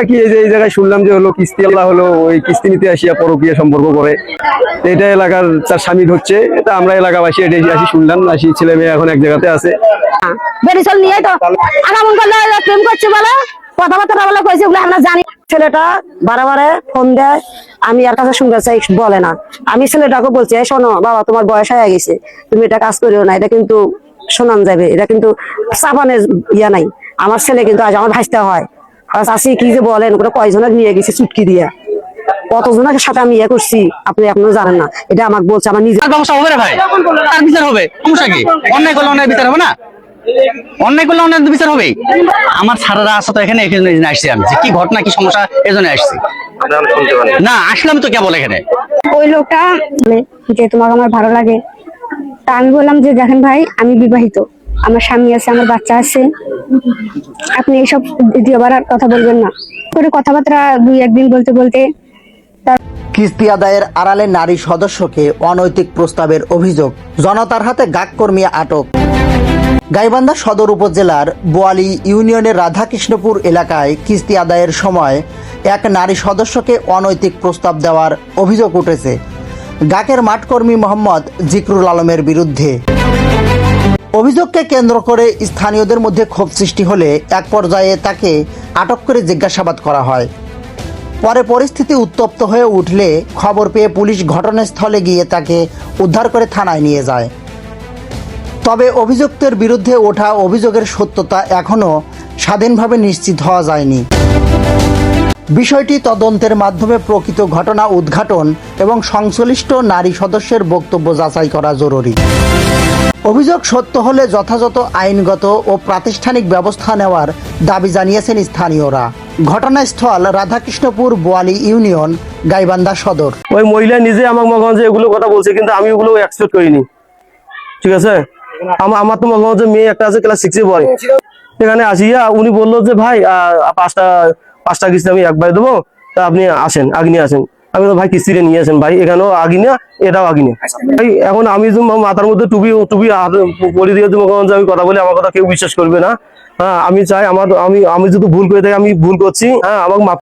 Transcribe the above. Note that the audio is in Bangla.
কি এই জায়গায় শুনলাম যে হলো কিস্তিওয়ালা হলো ওই কিস্তি নিতে আসিয়া পরকীয়া সম্পর্ক করে, এটা এলাকার তার স্বামী হচ্ছে, এটা আমরা এলাকাবাসী এটাই আসি শুনলাম, আসি ছেলে মেয়ে এখন এক জায়গাতে আছে। বেরিসল নিয়ে তো আগামন করলে প্রেম করছে বলে কথাবার্তা বলে কইছে, ওগুলো আমরা জানি। ছেলেটা বারে ফোন দেয়, আমি আর কাছে শুনতে চাই, বলে না। আমি ছেলেটাকে বলছি, শোনো বাবা, তোমার বয়স হয়ে গেছে, তুমি এটা কাজ করিও না, এটা কিন্তু শোনান যাবে, এটা কিন্তু চাপানের ইয়া নাই। আমার ছেলে কিন্তু আজ আমার ভাসতে হয়, আসি কি যে বলেন, ওটা কয়জনের নিয়ে গেছে চুটকি দিয়া, কতজনের সাথে আমি ইয়ে করছি আপনি এখনো জানেন না। এটা আমাকে বলছে, আমার নিজের সমস্যা হবে রে ভাই, তার বিচার হবে, সমস্যা কি? অন্যায় করলে অন্যায় বিচার হবে না? অন্যায় করলে অন্যায় বিচার হবেই। আমার ছাড়ারা আসা তো এখানে আসছি আমি, যে কি ঘটনা কি সমস্যা এজন্য আসছি না, আসলাম তো কেবল এখানে। ওই লোকটা যে তোমাকে আমার ভালো লাগে, তা আমি বললাম যে দেখেন ভাই, আমি বিবাহিত, আমার স্বামী আছে, আমার বাচ্চা আছে, আপনি এইসব দ্বিতীয়বার আর কথা বলবেন না। করে কথাবার্তা দুই একদিন বলতে বলতে কিস্তি আদায়ের আড়ালে নারী সদস্যকে অনৈতিক প্রস্তাবের অভিযোগ, জনতার হাতে গাক কর্মী আটক। গাইবান্ধা সদর উপজেলার বোয়ালি ইউনিয়নের রাধাকৃষ্ণপুর এলাকায় কিস্তি আদায়ের সময় এক নারী সদস্যকে অনৈতিক প্রস্তাব দেওয়ার অভিযোগ উঠেছে গাকের মাঠকর্মী মোহাম্মদ জিকরুল আলমের বিরুদ্ধে। অভিযোগকে কেন্দ্র করে স্থানীয়দের মধ্যে ক্ষোভ সৃষ্টি হলে এক পর্যায়ে তাকে আটক করে জিজ্ঞাসাবাদ করা হয়। পরে পরিস্থিতি উত্তপ্ত হয়ে উঠলে খবর পেয়ে পুলিশ ঘটনাস্থলে গিয়ে তাকে উদ্ধার করে থানায় নিয়ে যায়। তবে অভিযুক্তের বিরুদ্ধে ওঠা অভিযোগের সত্যতা এখনও স্বাধীনভাবে নিশ্চিত হওয়া যায়নি। বিষয়টি তদন্তের মাধ্যমে প্রকৃত ঘটনা উদ্ঘাটন এবং সংশ্লিষ্ট নারী সদস্যের বক্তব্য যাচাই করা জরুরি। অভিযোগ সত্য হলে যথাযথ আইনগত ও প্রাতিষ্ঠানিক ব্যবস্থা নেওয়ার দাবি জানিয়েছেন স্থানীয়রা। ঘটনাস্থল রাধাকৃষ্ণপুর বোয়ালি ইউনিয়ন, গাইবান্ধা সদর। ওই মহিলা নিজে আমাকে মনে হয় যে এগুলো কথা বলছে, কিন্তু আমি ওগুলো এক্সপেক্ট করিনি। ঠিক আছে, আমার তো মনে হয় যে মেয়ে একটা আছে ক্লাস 6 এ পড়ে, এখানে আসিয়া উনি বললো যে ভাই পাঁচটা কিস্তি আমি একবারে দেবো, তা আপনি আসেন, আগ্নি আসেন। আমি তো ভাই কিস্তিটা নিয়ে আসেন ভাই, এখানেও আগ্নি এটাও আগ্নি। ভাই এখন আমি মাথার মধ্যে টুপি পরি দিয়ে যে আমি কথা বলি, আমার কথা কেউ বিশ্বাস করবে না। হ্যাঁ, আমি চাই আমি যদি ভুল করে থাকি, আমি ভুল করছি, হ্যাঁ, আমাকে